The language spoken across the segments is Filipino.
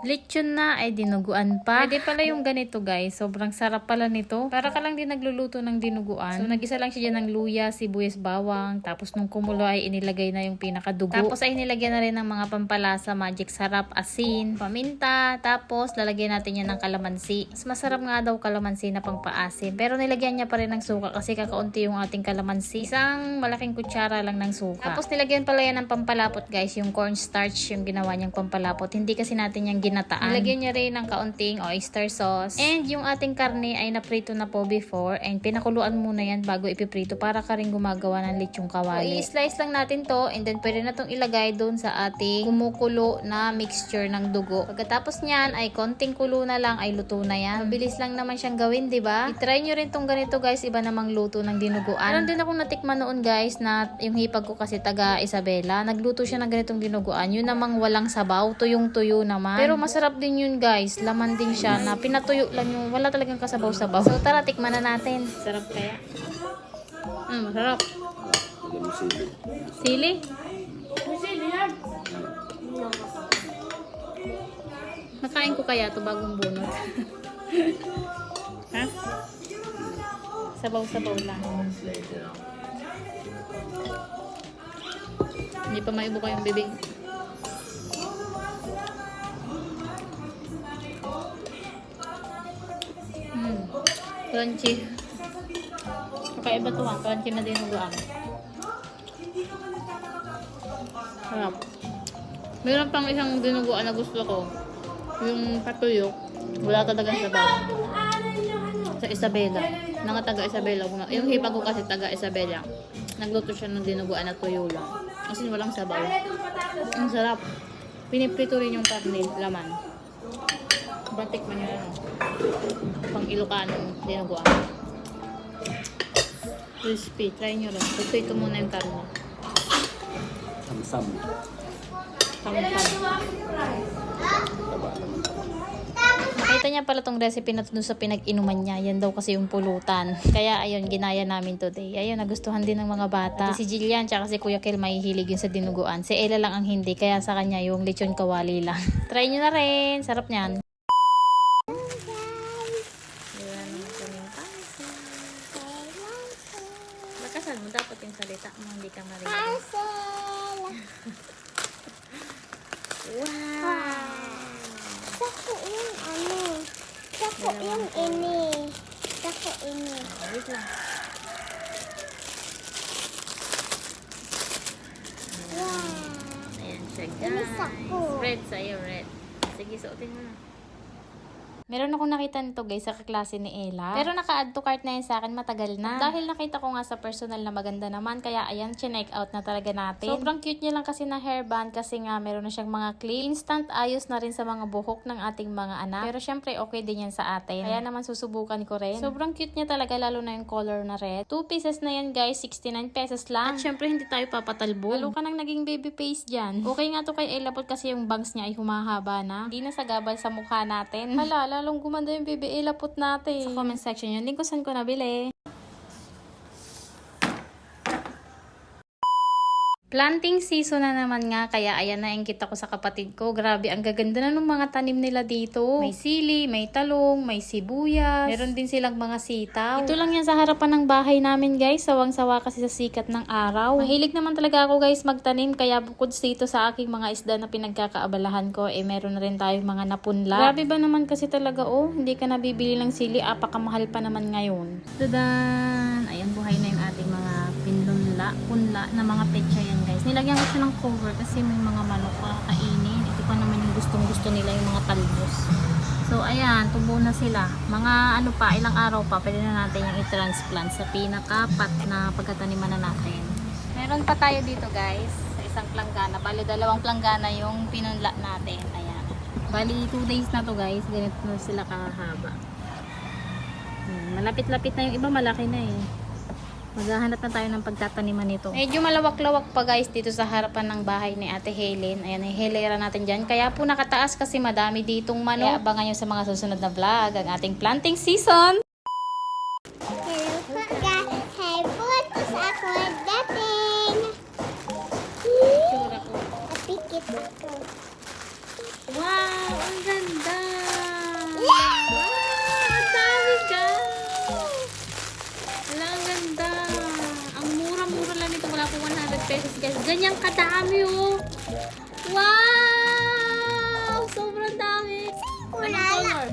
Lechon na ay dinuguan pa. Pwede pala yung ganito guys. Sobrang sarap pala nito. Para ka lang din nagluluto ng dinuguan. So nagisa lang siya dyan ng luya, sibuyas, bawang. Tapos nung kumulo ay inilagay na yung pinakadugo. Tapos ay nilagyan na rin ng mga pampalasa, magic sarap, asin, paminta. Tapos lalagyan natin yan ng kalamansi. Mas masarap nga daw kalamansi na pangpaasim. Pero nilagyan niya pa rin ng suka kasi kakaunti yung ating kalamansi. Isang malaking kutsara lang ng suka. Tapos nilagyan pala yan ng pampalapot guys. Yung cornstarch yung ginawa niyang pampalapot. Hindi kasi natin yung ginataan. Nilagyan niya rin ng kaunting oyster sauce. And yung ating karne ay naprito na po before. And pinakuluan muna yan bago ipiprito para ka rin gumagawa ng lechong kawali. So, i-slice lang natin to. And then pwede na tong ilagay doon sa ating kumukulo na mixture ng dugo. Pagkatapos niyan ay konting kulo na lang ay luto na yan. Mabilis lang naman siyang gawin, diba? I-try nyo rin tong ganito guys. Iba namang luto ng dinuguan. Meron din akong natikman noon guys na yung hipag ko kasi taga Isabela. Nagluto siya ng ganitong dinuguan. Yun namang walang sabaw. Tuyong-tuyo naman. Pero masarap din yun guys. Laman din siya na pinatuyo lang yung wala talagang kasabaw-sabaw. So tara, tikman na natin. Sarap kaya? Masarap. Lagyan mo sili. Sili? Nakain ko kaya to bagong bunot. Ha? Sabaw-sabaw lang. Hindi pa maibuka yung bibig. Crunchy. Kakaiba to ha. Crunchy na dinuguan. Sarap. Meron pang isang dinuguan na gusto ko. Yung patuyok. Wala talagang sabaw. Sa Isabela. Mga taga Isabela. Yung hipag ko kasi taga Isabela. Nagluto siya ng dinuguan na tuyo lang. Kasi walang sabaw. Ang sarap. Piniprito rin yung karne, laman. Batik man yun. Pang Ilocano dinuguan. Crispy. Try nyo rin. Ito muna yung karne. Samsam. Taba naman. Nakita niya pala tong recipe na dun sa pinag-inuman niya. Yan daw kasi yung pulutan. Kaya ayun, ginaya namin today. Ayun, nagustuhan din ng mga bata. Si Jillian tsaka si Kuya Kel mahihilig yun sa dinuguan. Si Ella lang ang hindi. Kaya sa kanya yung lechon kawali lang. Try nyo na rin. Sarap niyan. Lakasan mo. Dapat yung salita mo. Hindi ka marinig. Wow! Sako yung ano. Sako yung ini. Sako ini. Wait lang. Wow. Ayan siya Ini guys. sako. Red sa'yo, red. Sige, suotin mo na. Meron akong nakita nito guys sa kaklase ni Ella. Pero naka-add to cart na yun sa akin matagal na. Dahil nakita ko nga sa personal na maganda naman. Kaya ayan, chinek out na talaga natin. Sobrang cute niya lang kasi na hairband. Kasi nga meron na siyang mga clip. Instant ayos na rin sa mga buhok ng ating mga anak. Pero syempre okay din yan sa atin. Kaya naman susubukan ko rin. Sobrang cute niya talaga lalo na yung color na red. 2 pieces na yan guys. 69 pesos lang. At syempre hindi tayo papatalbo. Lalo ka nang naging baby face dyan. Okay nga to kay Ella po kasi yung bangs niya ay humahaba na. Hindi na sagabal sa mukha natin. Hala, lalong gumanda yung baby ilapot natin. Sa comment section yun. Link ko saan ko nabili. Planting season na naman nga, kaya ayan na yung kita ko sa kapatid ko. Grabe, ang gaganda na ng mga tanim nila dito. May sili, may talong, may sibuyas. Meron din silang mga sitaw. Ito lang yan sa harapan ng bahay namin guys. Sawang-sawa kasi sa sikat ng araw. Mahilig naman talaga ako guys magtanim. Kaya bukod dito sa aking mga isda na pinagkakaabalahan ko, meron na rin tayong mga napunla. Grabe ba naman kasi talaga hindi ka nabibili ng sili. Apakamahal pa naman ngayon. Tadan! Ayan, buhay na yung ating mga punla na mga petsa yan guys. Nilagyan ko siya ng cover kasi may mga manok pa kainin. Ito pa naman yung gustong-gusto nila yung mga talbos. So ayan, tubo na sila. Mga ilang araw pa, pwede na natin yung i-transplant sa pinakapat na pagkataniman na natin. Meron pa tayo dito guys, sa isang planggana. Bali, 2 planggana yung pinunla natin. Ayan. Bali, 2 days na to guys. Ganito na sila kahaba. Malapit-lapit na yung iba, malaki na Maghahanap na tayo ng pagtataniman nito. Medyo malawak-lawak pa guys dito sa harapan ng bahay ni Ate Helen. Ayan, hilera natin dyan. Kaya po nakataas kasi madami ditong manok. Kaya abangan nyo sa mga susunod na vlog ang ating planting season. Hello po guys. Hey, putos ako dating. Sure ako. Apikit ako. Wow! Ang Guys, ganyan kadami oh. Wow! Sobrang dami. Anong color?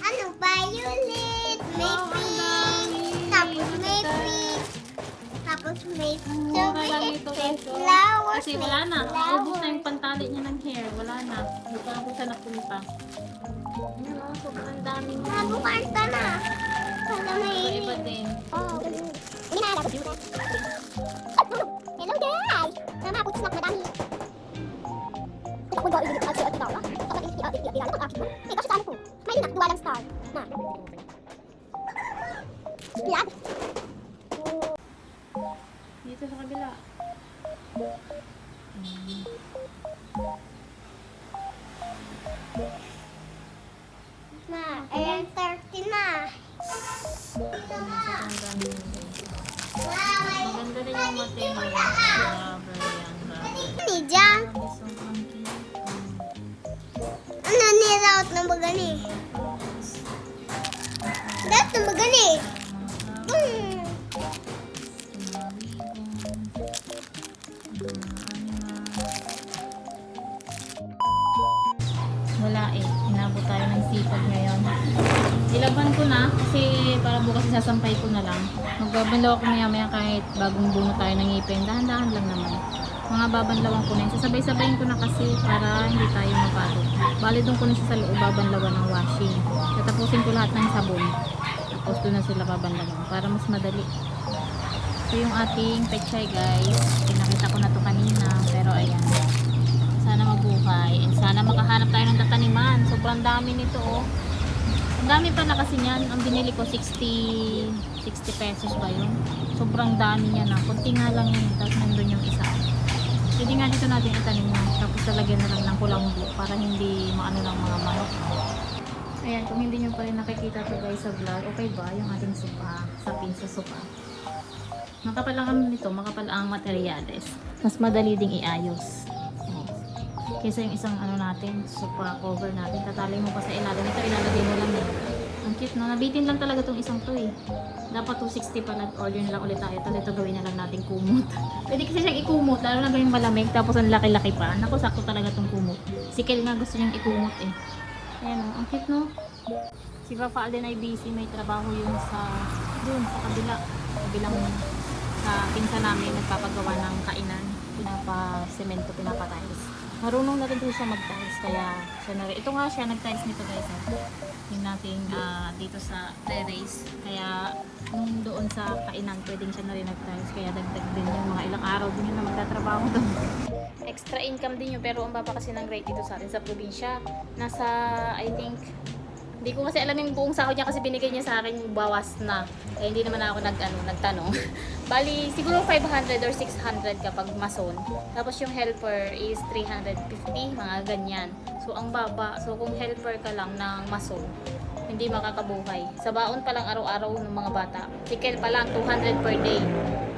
Ano, violet, may Wow, ang pink, dami. tapos may pink, tapos may Mura lang ito guys. oh. flowers, Kasi wala na. Ubus na yung pantali niya ng hair. Wala na. Hindi pa ako sa napunta. Ayan oh, sobrang dami niya. Nabukan ka na. Sana may... Iba din. Oh, hello guys! Nama aku snack madami. Kung gawin dito at daw. Kapag ilan ang akin. Eh kasi ko. May na dua lang star. Na. Yan. Dito sa kabila. Na, ayan 30 na. Sobrang dami niya guys. Wow, may Maganda rin yung mate niya. Grabe yan. Grabe. ni dyan. Sobrang cute. Ano ni-route na ba gani? Route na ba gani? Wala eh. Inabot tayo ng sipag ngayon. Ilaban ko na kasi para bukas sasampay ko na lang. Magbabanlaw ako maya-maya kahit bagong buno tayo ng ngipin. Dahan-dahan lang naman. Mga babanlawan ko na yun. Sasabay-sabayin ko na kasi para hindi tayo mapagod. Bali doon ko na siya sa loob babanlawan ng washing. Tatapusin ko lahat ng sabon. Tapos doon na sila babanlawan para mas madali. Ito yung ating pechay guys. Pinakita ko na to kanina. Pero ayan. Sana mabuhay. And sana makahanap tayo ng tataniman. Sobrang dami nito oh. Ang dami pala kasi niyan. Ang binili ko 60 pesos ba yun? Sobrang dami niya na. Kunti nga lang yun. Tapos nandun yung isa. Pwede nga dito natin itanim na. Tapos talagyan na lang ng kulambo para hindi maano ng mga manok. Ayan, kung hindi nyo pa rin nakikita to guys sa vlog, okay ba yung ating sopa? Sapin sa sopa. Makapal lang kami nito, makapal ang materyales. Mas madali ding iayos. Oh. Kaysa yung isang ano natin, sopa cover natin, tatalay mo pa sa ilalim. Ito ilalagay mo lang eh. Ang cute no, nabitin lang talaga tong isang to eh. Dapat 260 pa nag-order na lang ulit tayo. Tapos ito gawin na lang natin kumot. Pwede kasi siyang ikumot, lalo na gawing malamig. Tapos ang laki-laki pa. Naku, sakto talaga tong kumot. Si Kel nga gusto niyang ikumot eh. Ayan o, ang cute no. Si Papa Alden ay busy, may trabaho yun sa dun, sa kabila. Kabilang sa pinsa namin, nagpapagawa ng kainan. Pinapa-semento, pinapa-tiles. Marunong na rin po siya mag-tiles, kaya siya na rin. Ito nga siya, nag-tiles nito guys. Yung nating dito sa terrace. Kaya nung doon sa kainan, pwedeng siya na rin nag-tiles. Kaya dagdag din yung mga ilang araw din yun na magtatrabaho doon. Extra income din yun, pero ang baba kasi ng rate dito sa atin sa probinsya. Nasa, I think, hindi ko kasi alam yung buong sahod niya kasi binigay niya sa akin yung bawas na. Kaya hindi naman ako nagtanong. Bali, siguro 500 or 600 kapag mason. Tapos yung helper is 350, mga ganyan. So, ang baba. So, kung helper ka lang ng mason, hindi makakabuhay. Sa baon pa lang araw-araw ng mga bata. Si Kel pa lang, 200 per day.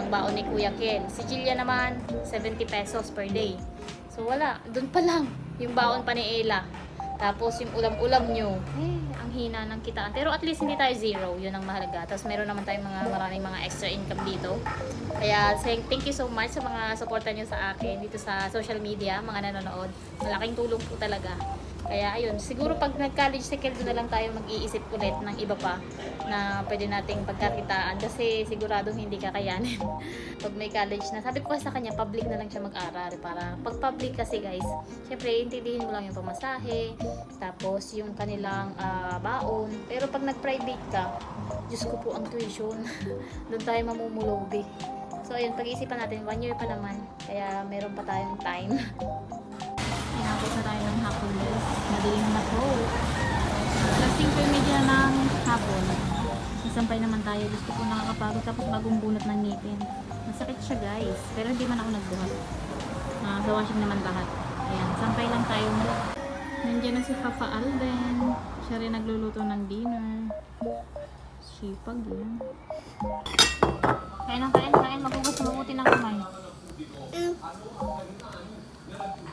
Ang baon ni Kuya Kel. Si Jillia naman, 70 pesos per day. So, wala. Doon pa lang. Yung baon pa ni Ella. Tapos yung ulam-ulam nyo, ang hina ng kitaan. Pero at least hindi tayo zero, yun ang mahalaga. Tapos meron naman tayong maraming mga extra income dito. Kaya thank you so much sa mga supportan nyo sa akin dito sa social media, mga nanonood. Malaking tulong po talaga. Kaya ayun, siguro pag nag-college cycle doon na lang tayo mag-iisip ulit ng iba pa na pwede nating pagkakitaan kasi siguradong hindi kakayanin pag may college na. Sabi ko kasi sa kanya, public na lang siya mag-aral para pag public kasi guys, syempre intindihin mo lang yung pamasahe, tapos yung kanilang baon. Pero pag nag-private ka, Diyos ko po ang tuition, doon tayo mamumulobi. So ayun, pag-iisipan natin, 1 year pa naman, kaya meron pa tayong time. Inabot na tayo ng hapon guys. Madaling na po. Alas 5:30 ng hapon. Nasampay naman tayo. Gusto ko nakakapagod. Tapos bagong bunot ng ngipin. Masakit siya guys. Pero hindi man ako nagbuhat. Sa washing naman lahat. Ayan. Sampay lang tayo. Nandiyan na si Papa Alden. Siya rin nagluluto ng dinner. Sipag yun. Kain ng kain. Kain. Maghugas mabuti ng kamay.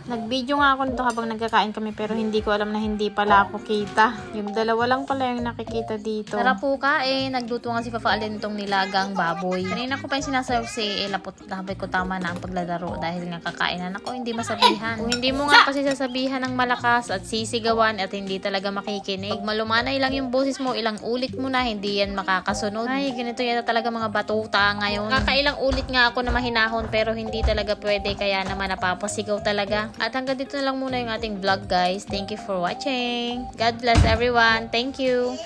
Nag-video nga ako nito habang nagkakain kami pero hindi ko alam na hindi pala ako kita. Yung dalawa lang pala yung nakikita dito. Tara po kain. Nagluto nga si Papa Alin itong nilagang baboy. Kanina ko pa yung sinasabi si Ella po, sabi ko tama na ang paglalaro dahil nga kakainan ako, hindi masabihan. Kung hindi mo nga kasi sasabihan ng malakas at sisigawan at hindi talaga makikinig, malumanay lang yung boses mo, ilang ulit mo na, hindi yan makakasunod. Ay, ganito yata talaga mga batuta ngayon. Kakailang ulit nga ako na mahinahon pero hindi talaga pwede, kaya naman napapasigaw talaga. At hanggang dito na lang muna yung ating vlog guys. Thank you for watching. God bless everyone. Thank you.